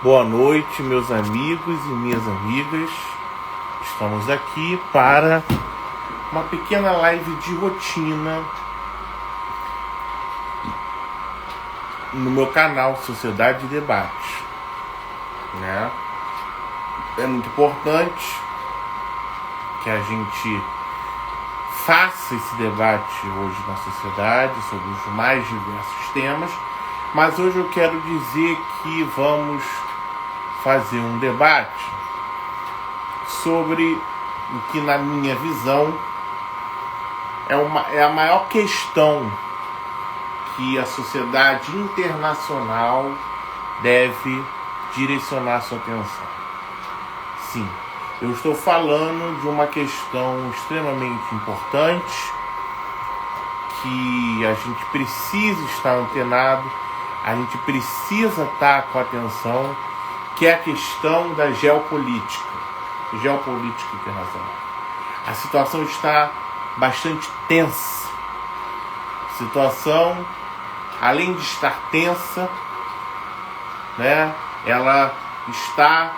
Boa noite, meus amigos e minhas amigas. Estamos aqui para uma pequena live de rotina no meu canal Sociedade e Debate, né? É muito importante que a gente faça esse debate hoje na sociedade sobre os mais diversos temas, mas hoje eu quero dizer que vamos fazer um debate sobre o que, na minha visão, é a maior questão que a sociedade internacional deve direcionar sua atenção. Sim, eu estou falando de uma questão extremamente importante que a gente precisa estar antenado, a gente precisa estar com atenção, que é a questão da geopolítica internacional. A situação está bastante tensa. A situação, além de estar tensa, né, ela está,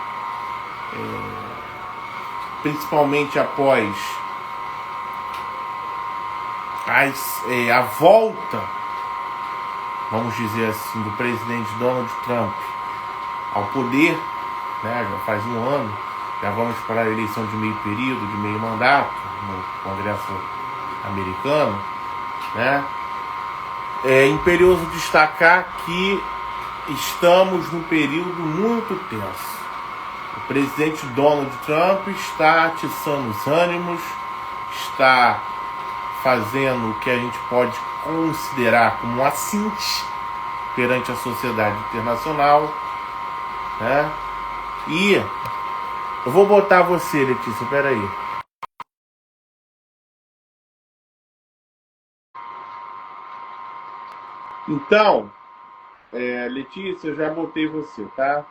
principalmente após a volta, vamos dizer assim, do presidente Donald Trump ao poder, né, já faz um ano, já vamos para a eleição de meio período, de meio mandato no Congresso americano, né? É imperioso destacar que estamos num período muito tenso. O presidente Donald Trump está atiçando os ânimos, está fazendo o que a gente pode considerar como um assinte perante a sociedade internacional, né? E eu vou botar você, Letícia, peraí. Então, Letícia, eu já botei você, tá?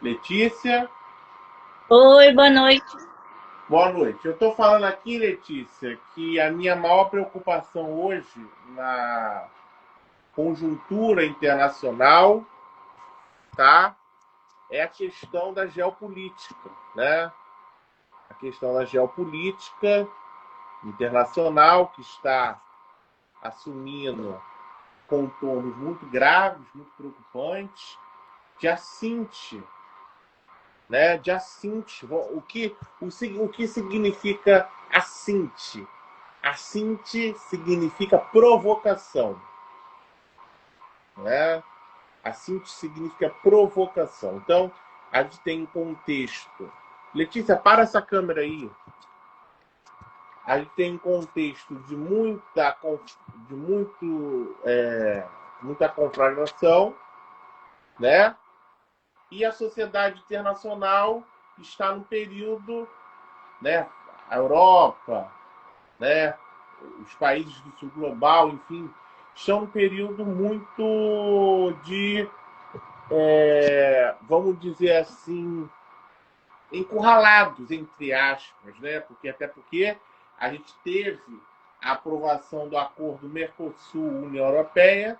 Letícia? Oi, boa noite. Boa noite. Eu estou falando aqui, Letícia, que a minha maior preocupação hoje na conjuntura internacional, tá? É a questão da geopolítica, né? A questão da geopolítica internacional que está assumindo contornos muito graves, muito preocupantes, de assinte, né? De assinte. O que significa assinte? Assinte significa provocação, né? Assinte significa provocação. Então, a gente tem um contexto. Letícia, para essa câmera aí. A gente tem um contexto de muita conflagração, né? E a sociedade internacional está no período, né? A Europa, né? Os países do sul global, enfim, estão num período muito de, vamos dizer assim, encurralados, entre aspas, né? Até porque a gente teve a aprovação do acordo Mercosul-União Europeia,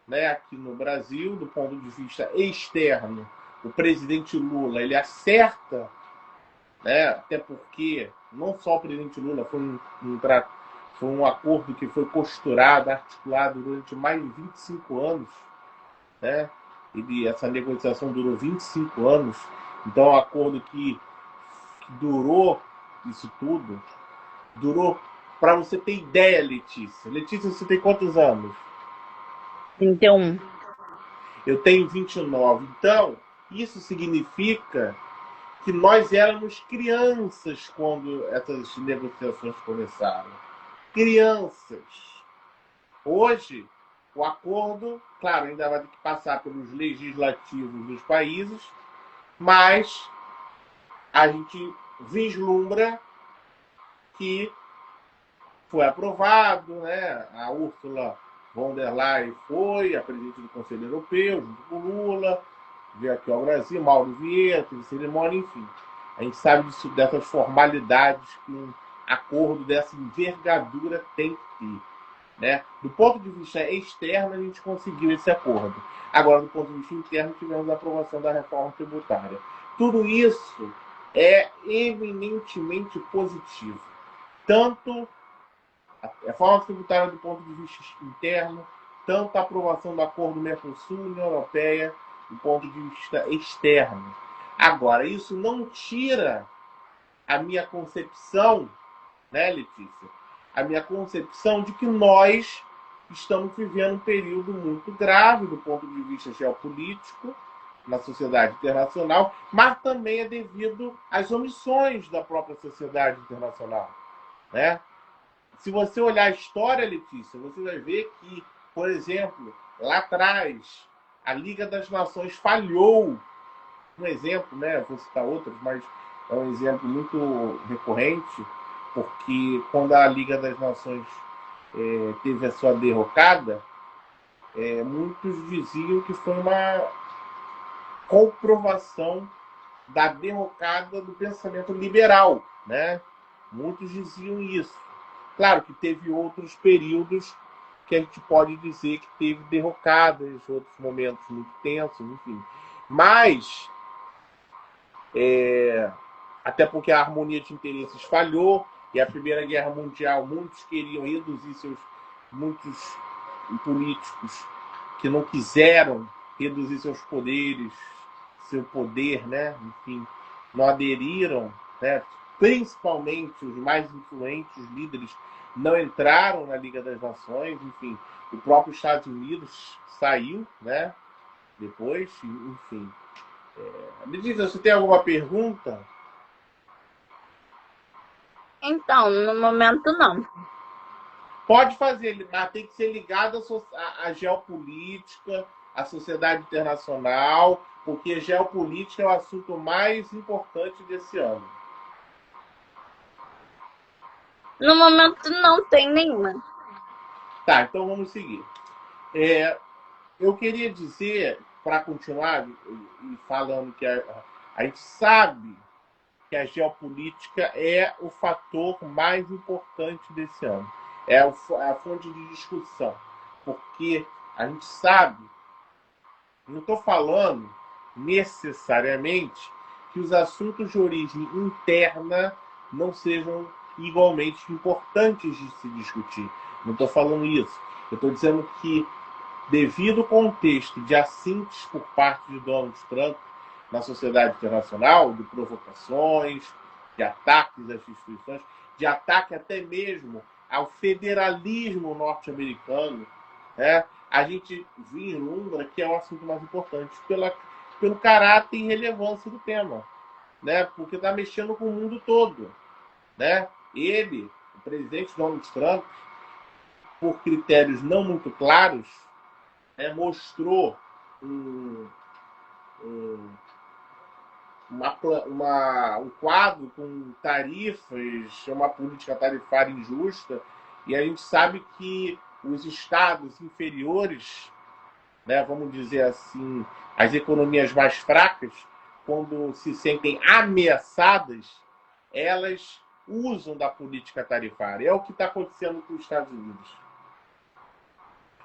né, aqui no Brasil, do ponto de vista externo. O presidente Lula, ele acerta, né, até porque não só o presidente Lula, foi um acordo que foi costurado, articulado durante mais de 25 anos, né? Essa negociação durou 25 anos, então é um acordo que durou isso tudo. Durou, para você ter ideia, Letícia. Letícia, você tem quantos anos? 31. Eu tenho 29. Então, isso significa que nós éramos crianças quando essas negociações começaram. Crianças. Hoje, o acordo, claro, ainda vai ter que passar pelos legislativos dos países, mas a gente vislumbra que foi aprovado, né? A Ursula von der Leyen foi a presidente do Conselho Europeu, junto com o Lula, veio aqui ao Brasil, Mauro Vieira, teve cerimônia, enfim. A gente sabe dessas formalidades que um acordo dessa envergadura tem que ter. né? Do ponto de vista externo, a gente conseguiu esse acordo. Agora, do ponto de vista interno, tivemos a aprovação da reforma tributária. Tudo isso é eminentemente positivo. Tanto a reforma tributária do ponto de vista interno, tanto a aprovação do acordo Mercosul-União Europeia do ponto de vista externo. Agora, isso não tira a minha concepção, né, Letícia? A minha concepção de que nós estamos vivendo um período muito grave do ponto de vista geopolítico na sociedade internacional, mas também é devido às omissões da própria sociedade internacional, né? Se você olhar a história, Letícia, você vai ver que, por exemplo, lá atrás, a Liga das Nações falhou. Um exemplo, né? Vou citar outros, mas é um exemplo muito recorrente, porque quando a Liga das Nações teve a sua derrocada, muitos diziam que foi uma comprovação da derrocada do pensamento liberal, né? Muitos diziam isso. Claro que teve outros períodos que a gente pode dizer que teve derrocadas, outros momentos muito tensos, enfim. Mas, até porque a harmonia de interesses falhou, e a Primeira Guerra Mundial, muitos queriam reduzir muitos políticos que não quiseram reduzir seus poderes, seu poder, né? Enfim, não aderiram, né? Principalmente os mais influentes líderes não entraram na Liga das Nações, enfim, o próprio Estados Unidos saiu, né? Depois, enfim. Me diz, você tem alguma pergunta? Então, no momento não. Pode fazer, mas tem que ser ligado à geopolítica, à sociedade internacional, porque geopolítica é o assunto mais importante desse ano. No momento não tem nenhuma. Tá, então vamos seguir. Eu queria dizer, para continuar falando que a gente sabe que a geopolítica é o fator mais importante desse ano. É a fonte de discussão. Porque a gente sabe, não estou falando necessariamente que os assuntos de origem interna não sejam igualmente importantes de se discutir. Não estou falando isso. Eu estou dizendo que, devido ao contexto de assintes por parte de Donald Trump na sociedade internacional, de provocações, de ataques às instituições, de ataque até mesmo ao federalismo norte-americano, né? A gente vislumbra que é o assunto mais importante pelo caráter e relevância do tema, né? Porque está mexendo com o mundo todo, né? Ele, o presidente Donald Trump, por critérios não muito claros, mostrou um quadro com tarifas, uma política tarifária injusta, e a gente sabe que os estados inferiores, né, vamos dizer assim, as economias mais fracas, quando se sentem ameaçadas, elas usam da política tarifária. É o que está acontecendo com os Estados Unidos.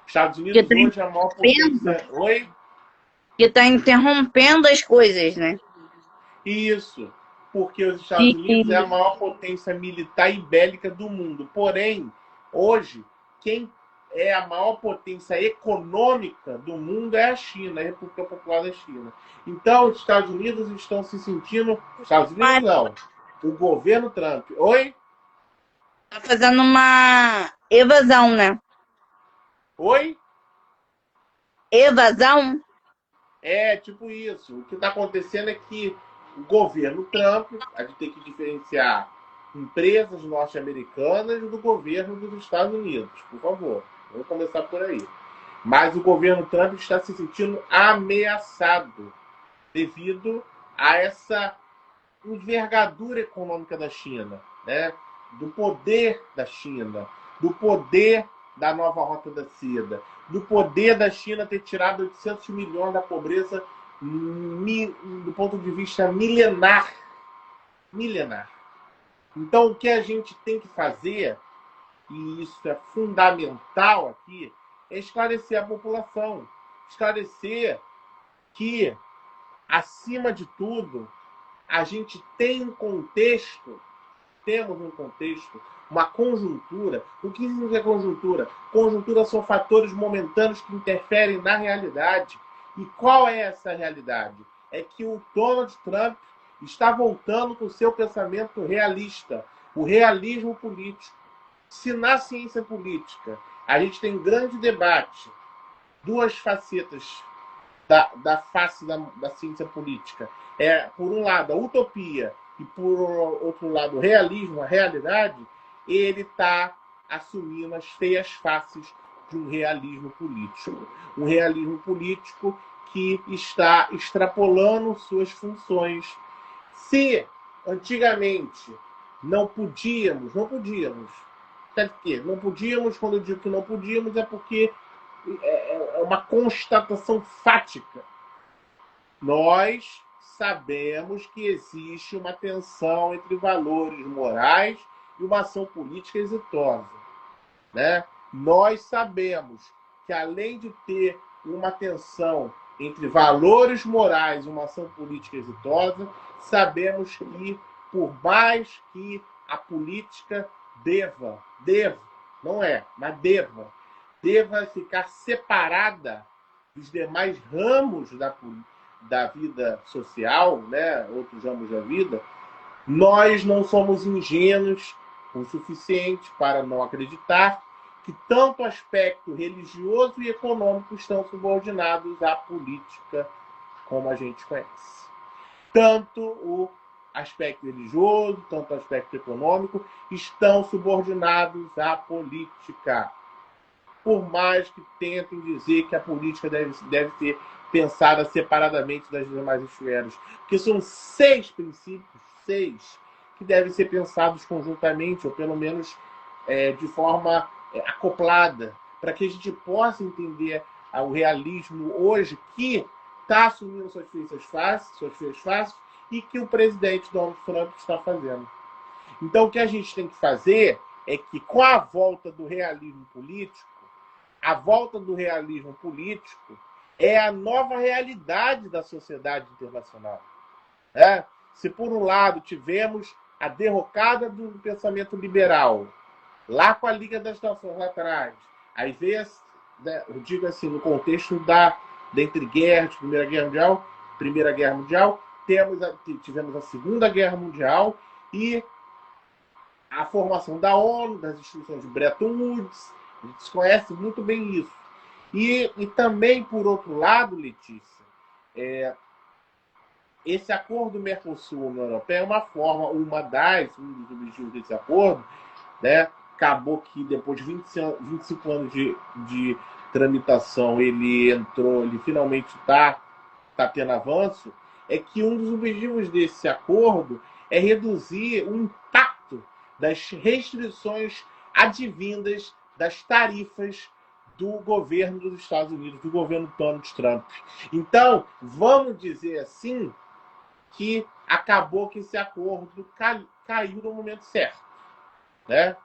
Os Estados Unidos hoje é a maior potência. Oi? Que está interrompendo as coisas, né? Isso, porque os Estados Unidos é a maior potência militar e bélica do mundo. Porém, hoje, quem é a maior potência econômica do mundo é a China, a República Popular da China. Então, os Estados Unidos estão se sentindo... Estados Unidos não, o governo Trump. Oi? Tá fazendo uma evasão, né? Oi? Evasão? É, tipo isso. O que está acontecendo é que o governo Trump, a gente tem que diferenciar empresas norte-americanas do governo dos Estados Unidos, por favor. Vamos começar por aí. Mas o governo Trump está se sentindo ameaçado devido a essa envergadura econômica da China, né? Do poder da China, do poder da nova Rota da Seda, do poder da China ter tirado 800 milhões da pobreza do ponto de vista milenar. Então, o que a gente tem que fazer, e isso é fundamental aqui, é esclarecer a população. Esclarecer que, acima de tudo, a gente tem um contexto, temos um contexto, uma conjuntura. O que significa conjuntura? Conjuntura são fatores momentâneos que interferem na realidade. E qual é essa realidade? É que o Donald Trump está voltando com o seu pensamento realista, o realismo político. Se na ciência política a gente tem um grande debate, duas facetas da face da ciência política, por um lado, a utopia e, por outro lado, o realismo, a realidade, ele está assumindo as feias faces de um realismo político. Um realismo político que está extrapolando suas funções. Se antigamente não podíamos, quer dizer, não podíamos, quando eu digo que não podíamos, é porque é uma constatação fática. Nós sabemos que existe uma tensão entre valores morais e uma ação política exitosa, né? Nós sabemos que, além de ter uma tensão entre valores morais e uma ação política exitosa, sabemos que, por mais que a política deva ficar separada dos demais ramos da vida social, né? Outros ramos da vida, nós não somos ingênuos o suficiente para não acreditar que tanto o aspecto religioso e econômico estão subordinados à política como a gente conhece. Tanto o aspecto religioso, tanto o aspecto econômico estão subordinados à política. Por mais que tentem dizer que a política deve ser pensada separadamente das demais esferas. Porque são 6 princípios, 6, que devem ser pensados conjuntamente, ou pelo menos de forma acoplada, para que a gente possa entender o realismo hoje, que está assumindo suas feias faces, e que o presidente Donald Trump está fazendo. Então, o que a gente tem que fazer é que, com a volta do realismo político, a volta do realismo político é a nova realidade da sociedade internacional. Se, por um lado, tivemos a derrocada do pensamento liberal, lá com a Liga das Nações lá atrás, às vezes, né, eu digo assim, no contexto entre guerras, Primeira Guerra Mundial, tivemos a Segunda Guerra Mundial e a formação da ONU, das instituições de Bretton Woods. A gente conhece muito bem isso. E também, por outro lado, Letícia, esse acordo Mercosul-União Europeia é um dos objetivos desse acordo, né? Acabou que depois de 25 anos de tramitação, ele finalmente está tendo avanço, é que um dos objetivos desse acordo é reduzir o impacto das restrições advindas das tarifas do governo dos Estados Unidos, do governo Donald Trump. Então, vamos dizer assim, que acabou que esse acordo caiu no momento certo, né?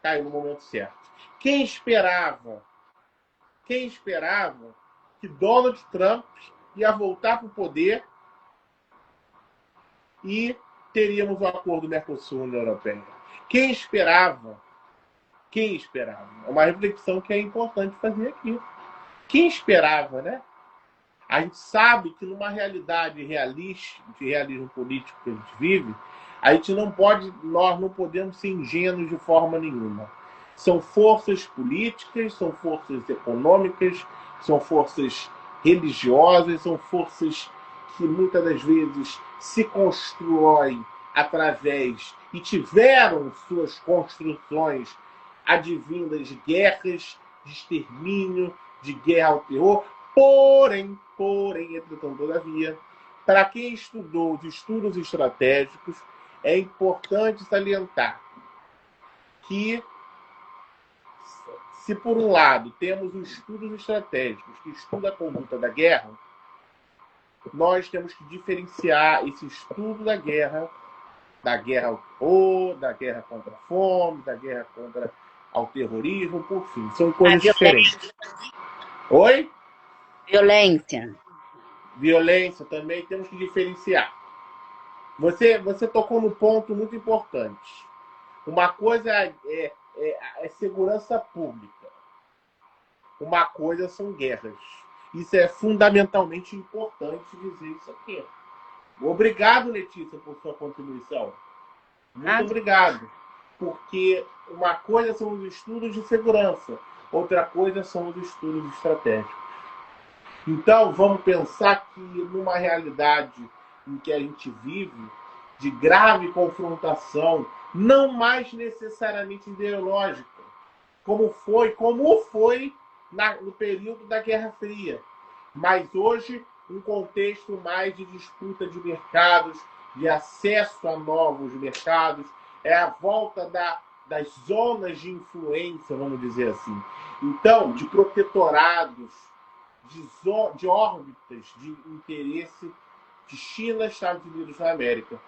Caiu no momento certo. Quem esperava que Donald Trump ia voltar para o poder e teríamos o acordo Mercosul-União Europeia? Quem esperava? É uma reflexão que é importante fazer aqui. Quem esperava, né? A gente sabe que numa realidade de realismo político que a gente vive, nós não podemos ser ingênuos de forma nenhuma. São forças políticas, são forças econômicas, são forças religiosas, são forças que muitas das vezes se constroem através e tiveram suas construções advindas de guerras, de extermínio, de guerra ao terror. Porém, entretanto, todavia, para quem estudou de estudos estratégicos, é importante salientar que, se por um lado temos os estudos estratégicos que estudam a conduta da guerra, nós temos que diferenciar esse estudo da guerra ao terror, da guerra contra a fome, da guerra contra ao terrorismo, por fim, são A coisas violência. diferentes. Oi? Violência. Violência também temos que diferenciar. Você tocou num ponto muito importante. Uma coisa é segurança pública. Uma coisa são guerras. Isso é fundamentalmente importante dizer isso aqui. Obrigado, Letícia, por sua contribuição. Muito obrigado. Porque uma coisa são os estudos de segurança, outra coisa são os estudos estratégicos. Então, vamos pensar que numa realidade em que a gente vive, de grave confrontação, não mais necessariamente ideológica, como foi no período da Guerra Fria, mas hoje um contexto mais de disputa de mercados, de acesso a novos mercados, é a volta das zonas de influência, vamos dizer assim. Então, de protetorados, de órbitas de interesse de China, Estados Unidos da América.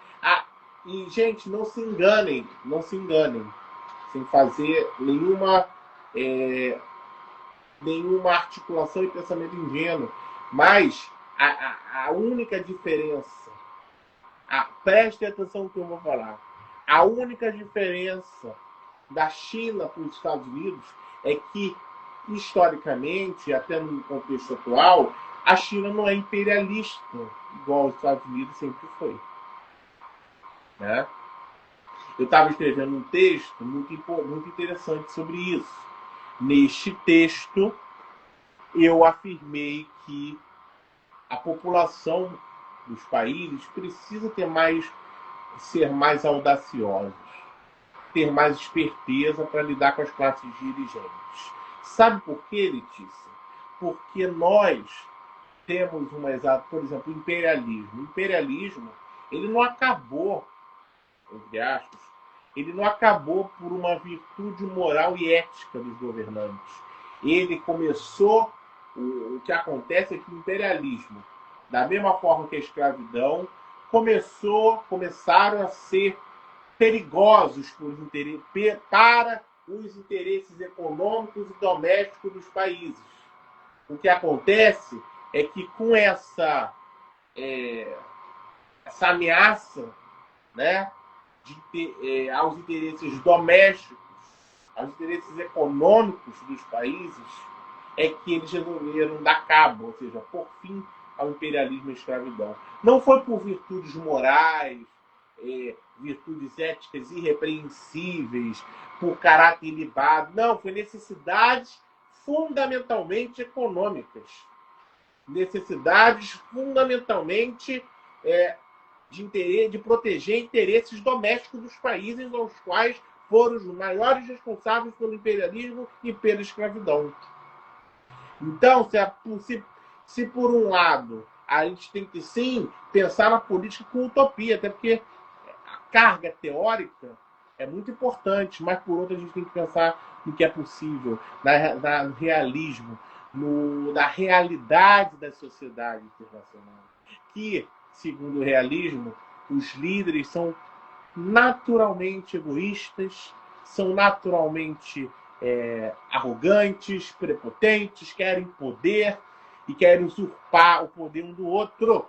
E, gente, não se enganem, sem fazer nenhuma articulação e pensamento ingênuo. Mas a única diferença, preste atenção no que eu vou falar, a única diferença da China para os Estados Unidos é que, historicamente, até no contexto atual, a China não é imperialista, igual os Estados Unidos sempre foi. Né? Eu estava escrevendo um texto muito interessante sobre isso. Neste texto, eu afirmei que a população dos países precisa ser mais audaciosa, ter mais esperteza para lidar com as classes dirigentes. Sabe por quê, Letícia? Porque nós temos por exemplo, o imperialismo. O imperialismo, ele não acabou, entre aspas, ele não acabou por uma virtude moral e ética dos governantes. Ele começou, o que acontece é que o imperialismo, da mesma forma que a escravidão, começaram a ser perigosos para os interesses econômicos e domésticos dos países. O que acontece é que com essa ameaça, né, aos interesses domésticos, aos interesses econômicos dos países, é que eles resolveram dar cabo, ou seja, por fim ao imperialismo e à escravidão. Não foi por virtudes morais, virtudes éticas irrepreensíveis, por caráter ilibado. Não, foi necessidades fundamentalmente econômicas. Necessidades fundamentalmente de proteger interesses domésticos dos países aos quais foram os maiores responsáveis pelo imperialismo e pela escravidão. Então, se por um lado a gente tem que sim pensar na política com utopia, até porque a carga teórica é muito importante, mas por outro a gente tem que pensar no que é possível, no realismo, na realidade da sociedade internacional. Que, segundo o realismo, os líderes são naturalmente egoístas, são naturalmente arrogantes, prepotentes, querem poder e querem usurpar o poder um do outro,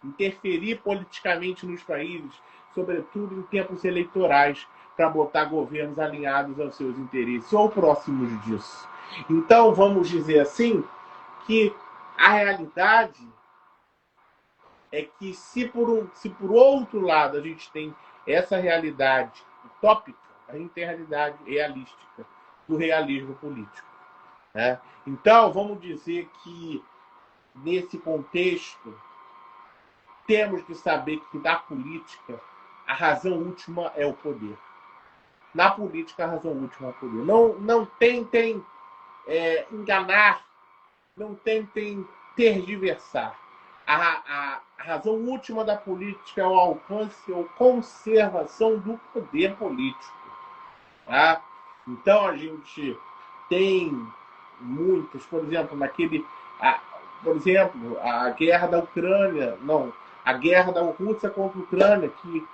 interferir politicamente nos países, sobretudo em tempos eleitorais, para botar governos alinhados aos seus interesses ou próximos disso. Então, vamos dizer assim, que a realidade é que se por outro lado a gente tem essa realidade utópica, a gente tem a realidade realística do realismo político. Né? Então, vamos dizer que, nesse contexto, temos que saber que na política a razão última é o poder. Na política a razão última é o poder. Não tentem enganar, não tentem tergiversar. A razão última da política é o alcance ou conservação do poder político. Tá? Então a gente tem muitas, por exemplo, a guerra da Ucrânia, a guerra da Rússia contra a Ucrânia, que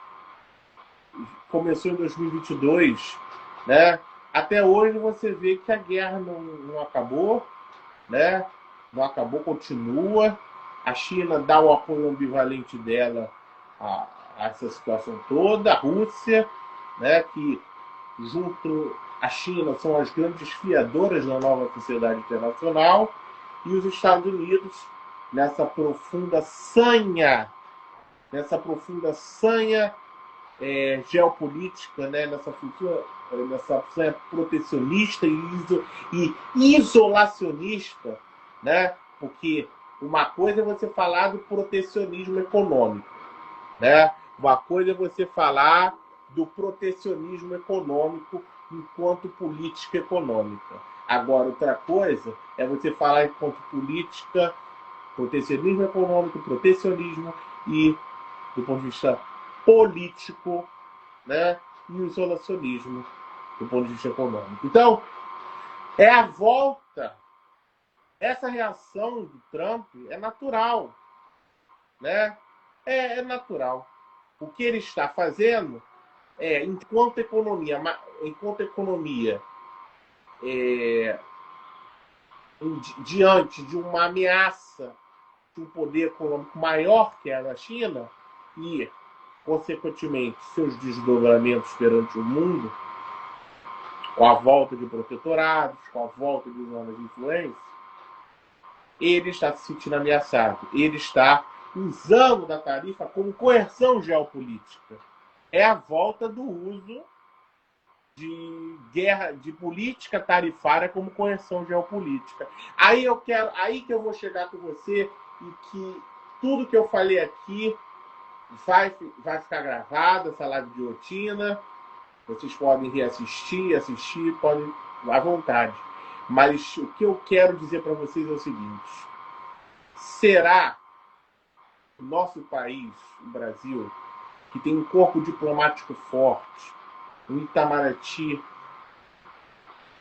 começou em 2022, né? até hoje você vê que a guerra não acabou, né? Não acabou, continua. A China dá o apoio ambivalente dela a essa situação toda. A Rússia, né, que junto à China são as grandes fiadoras da nova sociedade internacional, e os Estados Unidos nessa profunda sanha geopolítica, né, nessa sanha protecionista e isolacionista, né, porque uma coisa é você falar do protecionismo econômico, né? Uma coisa é você falar do protecionismo econômico enquanto política econômica. Agora, outra coisa é você falar enquanto política, protecionismo econômico, protecionismo e, do ponto de vista político, né, e o isolacionismo do ponto de vista econômico. Então, é a volta. Essa reação do Trump é natural, né? É natural. O que ele está fazendo é, enquanto economia diante de uma ameaça de um poder econômico maior que é a da China e, consequentemente, seus desdobramentos perante o mundo, com a volta de protetorados, com a volta de zonas de influência, ele está se sentindo ameaçado. Ele está usando da tarifa como coerção geopolítica. É a volta do uso de política tarifária como coerção geopolítica. Aí que eu vou chegar com você e que tudo que eu falei aqui vai ficar gravado, essa live de rotina. Vocês podem reassistir, podem à vontade. Mas o que eu quero dizer para vocês é o seguinte: será o nosso país, o Brasil, que tem um corpo diplomático forte, um Itamaraty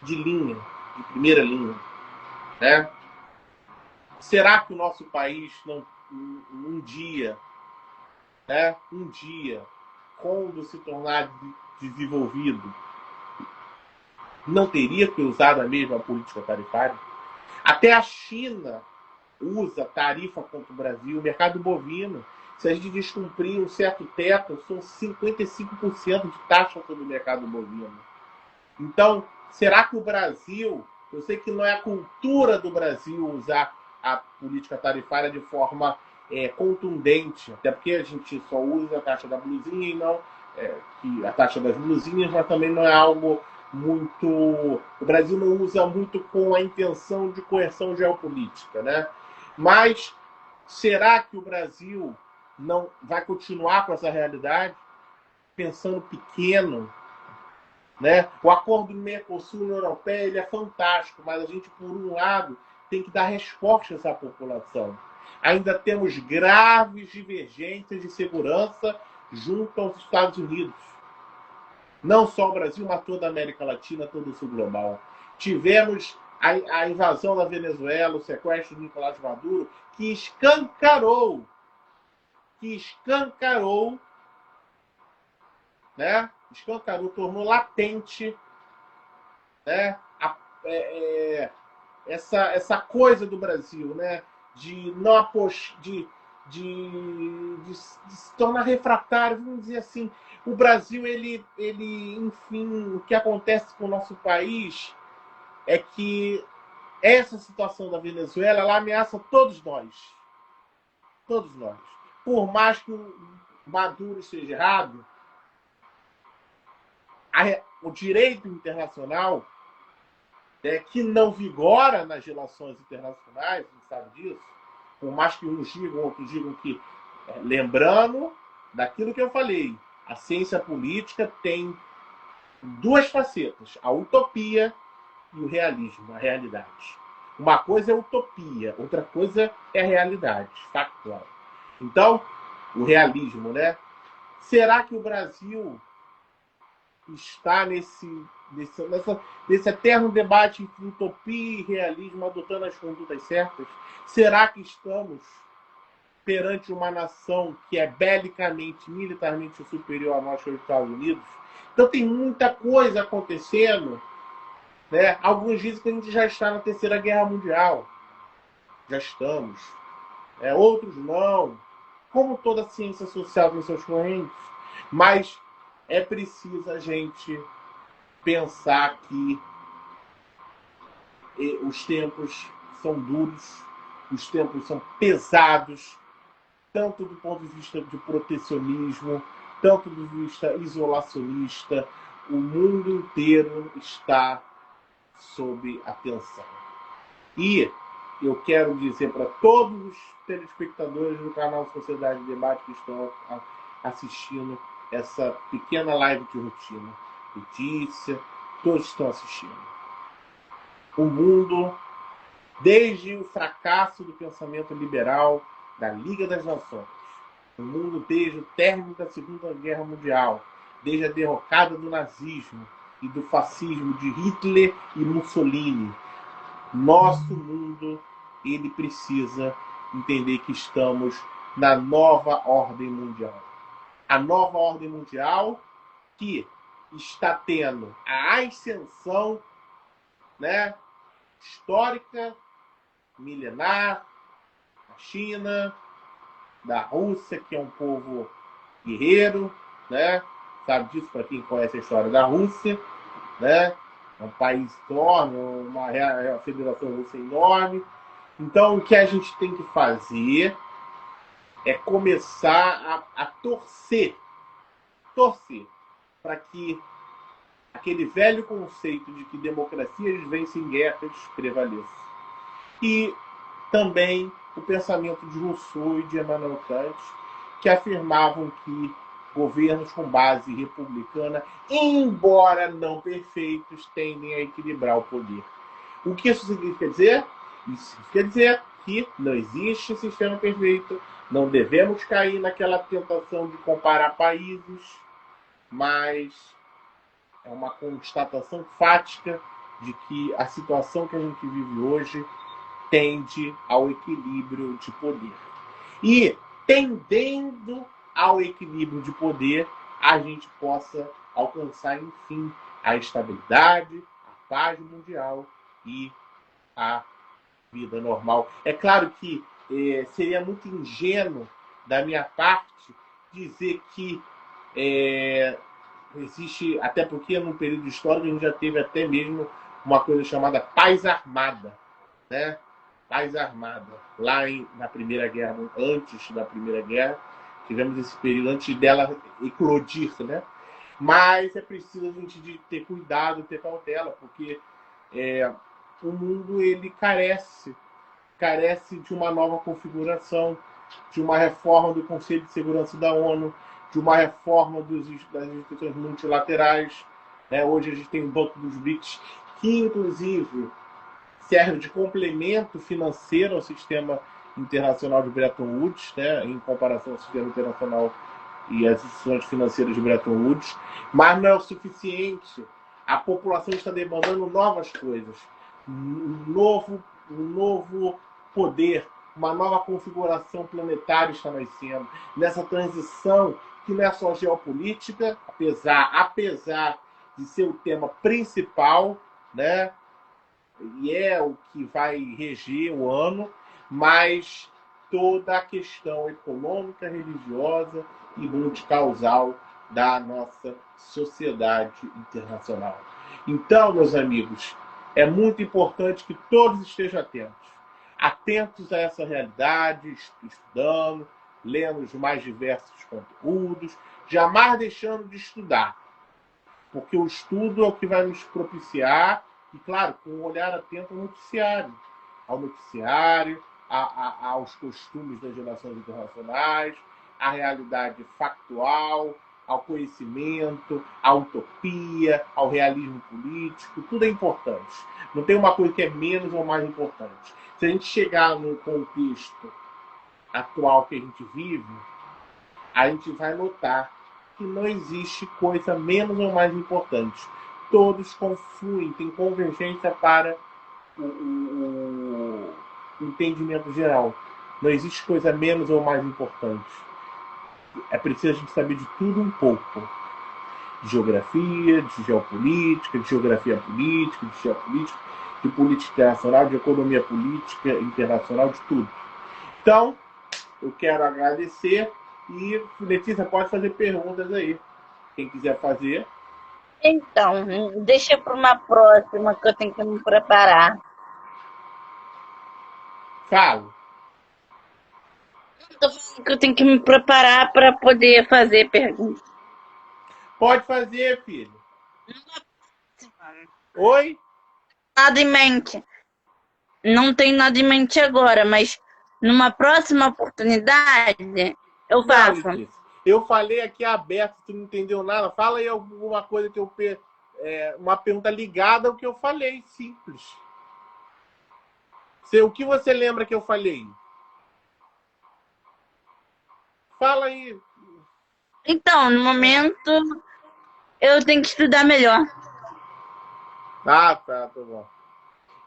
de linha, de primeira linha, né? Será que o nosso país não um dia, quando se tornar desenvolvido, não teria que usar a mesma política tarifária? Até a China usa tarifa contra o Brasil, o mercado bovino. Se a gente descumprir um certo teto, são 55% de taxa sobre o mercado bovino. Então, será que o Brasil, eu sei que não é a cultura do Brasil usar a política tarifária de forma contundente, até porque a gente só usa a taxa da blusinha e não que a taxa das blusinhas, mas também não é algo muito... O Brasil não usa muito com a intenção de coerção geopolítica, né? Mas será que o Brasil não vai continuar com essa realidade, pensando pequeno, né? O acordo do Mercosul e União Europeia ele é fantástico, mas a gente, por um lado, tem que dar resposta a essa população. Ainda temos graves divergências de segurança junto aos Estados Unidos. Não só o Brasil, mas toda a América Latina, todo o sul global. Tivemos a invasão da Venezuela, o sequestro de Nicolás Maduro, que escancarou, né? Tornou latente, né? Essa coisa do Brasil, né? De não de se tornar refratário, vamos dizer assim. O Brasil, ele, enfim, o que acontece com o nosso país é que essa situação da Venezuela, ela ameaça todos nós. Todos nós. Por mais que o Maduro esteja errado, o direito internacional, que não vigora nas relações internacionais, você sabe disso, por mais que uns digam, outros digam que, lembrando daquilo que eu falei, a ciência política tem duas facetas, a utopia e o realismo, a realidade. Uma coisa é utopia, outra coisa é a realidade, factual. Então, o realismo, né? Será que o Brasil está nesse eterno debate entre utopia e realismo, adotando as condutas certas? Será que estamos perante uma nação que é belicamente, militarmente superior a nós, que é os Estados Unidos? Então tem muita coisa acontecendo Né? Alguns dizem que a gente já está na Terceira Guerra Mundial. Já estamos. Outros não. Como toda ciência social tem seus correntes. Mas é preciso a gente pensar que os tempos são duros, os tempos são pesados, tanto do ponto de vista de protecionismo, tanto do ponto de vista isolacionista. O mundo inteiro está sob atenção. E eu quero dizer para todos os telespectadores do canal Sociedade de Debate que estão assistindo essa pequena live de rotina, Letícia, todos estão assistindo. O mundo, desde o fracasso do pensamento liberal da Liga das Nações, o mundo desde o término da Segunda Guerra Mundial, desde a derrocada do nazismo e do fascismo de Hitler e Mussolini, nosso mundo, ele precisa entender que estamos na nova ordem mundial. A nova ordem mundial que está tendo a ascensão, né, histórica, milenar, da China, da Rússia, que é um povo guerreiro, né? Sabe disso para quem conhece a história da Rússia, né? É um país enorme, uma federação russa enorme. Então, o que a gente tem que fazer é começar a torcer para que aquele velho conceito de que democracias vencem guerras prevaleça. E também o pensamento de Rousseau e de Emmanuel Kant, que afirmavam que governos com base republicana, embora não perfeitos, tendem a equilibrar o poder. O que isso significa dizer? Isso quer dizer que não existe sistema perfeito, não devemos cair naquela tentação de comparar países, mas é uma constatação fática de que a situação que a gente vive hoje tende ao equilíbrio de poder. E, tendendo ao equilíbrio de poder, a gente possa alcançar, enfim, a estabilidade, a paz mundial e a vida normal. É claro que seria muito ingênuo da minha parte dizer que existe, até porque no período histórico a gente já teve até mesmo uma coisa chamada paz armada, né? Paz armada. Lá na Primeira Guerra, antes da Primeira Guerra, tivemos esse período antes dela eclodir, né? Mas é preciso a gente ter cuidado, ter cautela, porque o mundo ele carece de uma nova configuração, de uma reforma do Conselho de Segurança da ONU, de uma reforma das instituições multilaterais. Hoje a gente tem o Banco dos BRICS, que inclusive serve de complemento financeiro ao sistema internacional de Bretton Woods, né, em comparação ao sistema internacional e as instituições financeiras de Bretton Woods, mas não é o suficiente. A população está demandando novas coisas, um novo poder, uma nova configuração planetária está nascendo, nessa transição que não é só geopolítica, apesar de ser o tema principal, né? E é o que vai reger o ano, mas toda a questão econômica, religiosa e multicausal da nossa sociedade internacional. Então, meus amigos, é muito importante que todos estejam atentos a essa realidade, estudando, lendo os mais diversos conteúdos, jamais deixando de estudar, porque o estudo é o que vai nos propiciar, e claro, com um olhar atento ao noticiário, aos costumes das relações internacionais, à realidade factual, ao conhecimento, à utopia, ao realismo político, tudo é importante. Não tem uma coisa que é menos ou mais importante. Se a gente chegar no contexto atual que a gente vive, a gente vai notar que não existe coisa menos ou mais importante. Todos confluem, tem convergência para o entendimento geral. Não existe coisa menos ou mais importante. É preciso a gente saber de tudo um pouco. de geografia, de geopolítica, de geografia política, de geopolítica, de política internacional, de economia política internacional, de tudo. Então, eu quero agradecer e, Letícia, pode fazer perguntas aí. Quem quiser fazer. Então, deixa para uma próxima que eu tenho que me preparar. Falo. Tô falando que eu tenho que me preparar para poder fazer perguntas. Pode fazer, filho. Oi? Nada em mente. Não tenho nada em mente agora, mas numa próxima oportunidade eu Não, faço. Letícia. Eu falei aqui aberto, tu não entendeu nada. Fala aí alguma coisa que eu... uma pergunta ligada ao que eu falei, simples. O que você lembra que eu falei? Fala aí. Então, no momento, eu tenho que estudar melhor, Tá bom.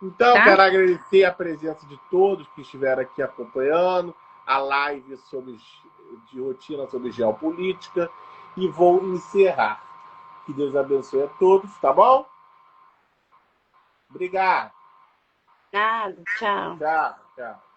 Então, tá? quero agradecer a presença de todos que estiveram aqui acompanhando a live de rotina sobre geopolítica e vou encerrar. Que Deus abençoe a todos, tá bom? Obrigado. Nada, tchau. Tchau, tchau.